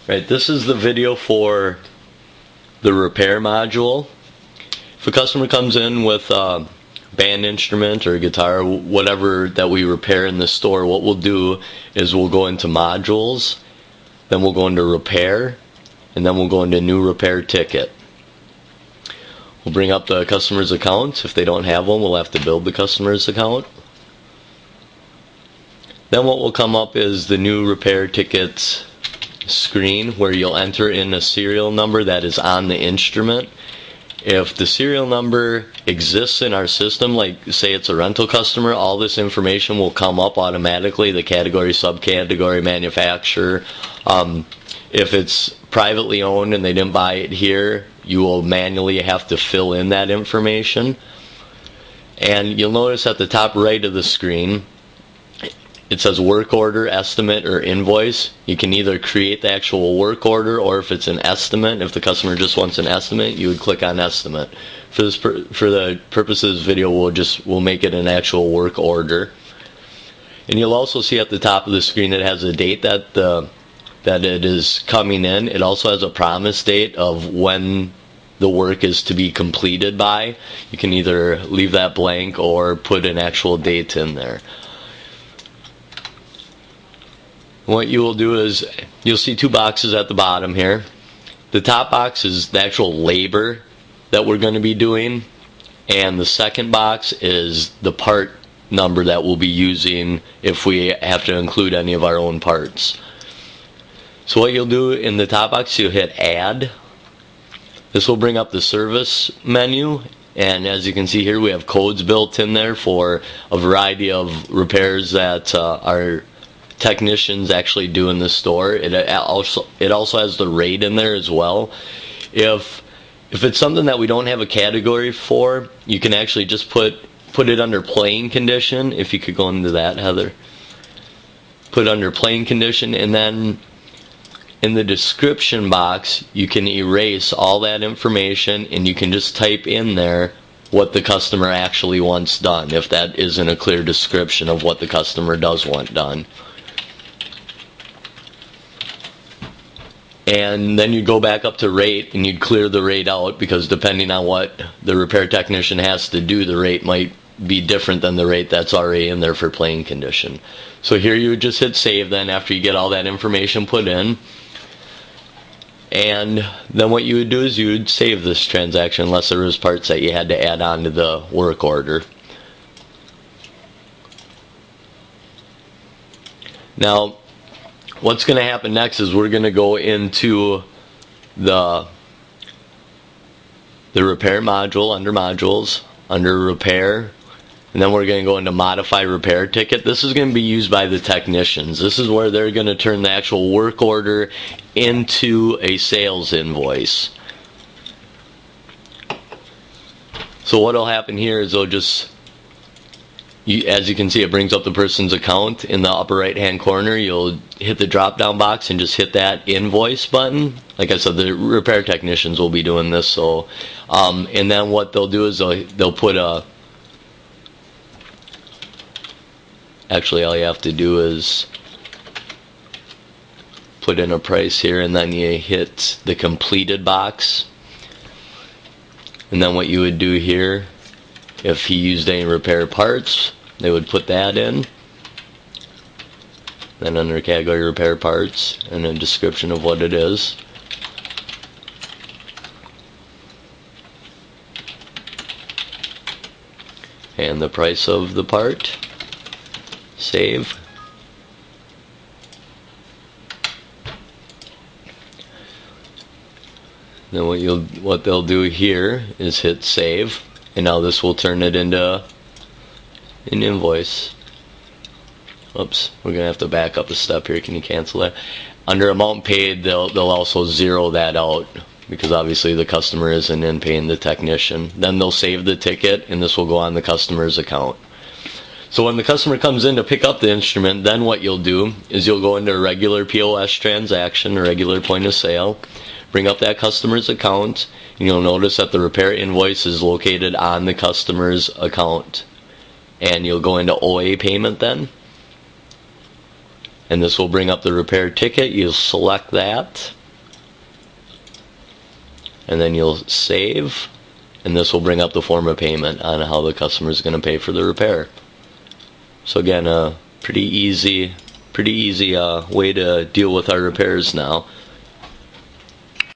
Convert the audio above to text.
Right, this is the video for the repair module. If a customer comes in with a band instrument or a guitar, whatever that we repair in the store, what we'll do is we'll go into modules, then we'll go into repair, and then we'll go into new repair ticket. We'll bring up the customer's account. If they don't have one, we'll have to build the customer's account. Then what will come up is the new repair ticket screen where you'll enter in a serial number that is on the instrument. If the serial number exists in our system, like say it's a rental customer, all this information will come up automatically, the category, subcategory, manufacturer. If it's privately owned and they didn't buy it here, you will manually have to fill in that information. And you'll notice at the top right of the screen it says work order, estimate, or invoice. You can either create the actual work order, or if it's an estimate, if the customer just wants an estimate, you would click on estimate. For the purpose of this video, we'll make it an actual work order. And you'll also see at the top of the screen it has a date that it is coming in. It also has a promise date of when the work is to be completed by. You can either leave that blank or put an actual date in there. What you will do is you'll see two boxes at the bottom here. The top box is the actual labor that we're going to be doing, and the second box is the part number that we'll be using if we have to include any of our own parts. So what you'll do in the top box, you'll hit add. This will bring up the service menu, and as you can see here we have codes built in there for a variety of repairs that our technicians actually do in the store. It also has the rate in there as well. If it's something that we don't have a category for, you can actually just put it under plain condition. If you could go into that, Heather. Put under plain condition, and then in the description box you can erase all that information and you can just type in there what the customer actually wants done, if that isn't a clear description of what the customer does want done. And then you'd go back up to rate and you'd clear the rate out, because depending on what the repair technician has to do, the rate might be different than the rate that's already in there for plain condition. So here you would just hit save then after you get all that information put in. And then what you would do is you would save this transaction unless there was parts that you had to add on to the work order. Now what's going to happen next is we're going to go into the repair module, under modules, under repair, and then we're going to go into modify repair ticket. This is going to be used by the technicians. This is where they're going to turn the actual work order into a sales invoice. So what will happen here is they'll just, as you can see, it brings up the person's account in the upper right hand corner. You'll hit the drop down box and just hit that invoice button. Like I said, the repair technicians will be doing this. So and then what they'll do is they'll put a, actually all you have to do is put in a price here, and then you hit the completed box. And then what you would do here, if he used any repair parts, they would put that in. Then under category repair parts and a description of what it is. And the price of the part. Save. Then what they'll do here is hit save. And now this will turn it into an invoice. Oops, we're going to have to back up a step here. Can you cancel that? Under amount paid, they'll also zero that out, because obviously the customer isn't in paying the technician. Then they'll save the ticket, and this will go on the customer's account. So when the customer comes in to pick up the instrument, then what you'll do is you'll go into a regular POS transaction, a regular point of sale, bring up that customer's account, and you'll notice that the repair invoice is located on the customer's account. And you'll go into OA payment then, and this will bring up the repair ticket. You'll select that, and then you'll save, and this will bring up the form of payment on how the customer is going to pay for the repair. So again, a pretty easy way to deal with our repairs now.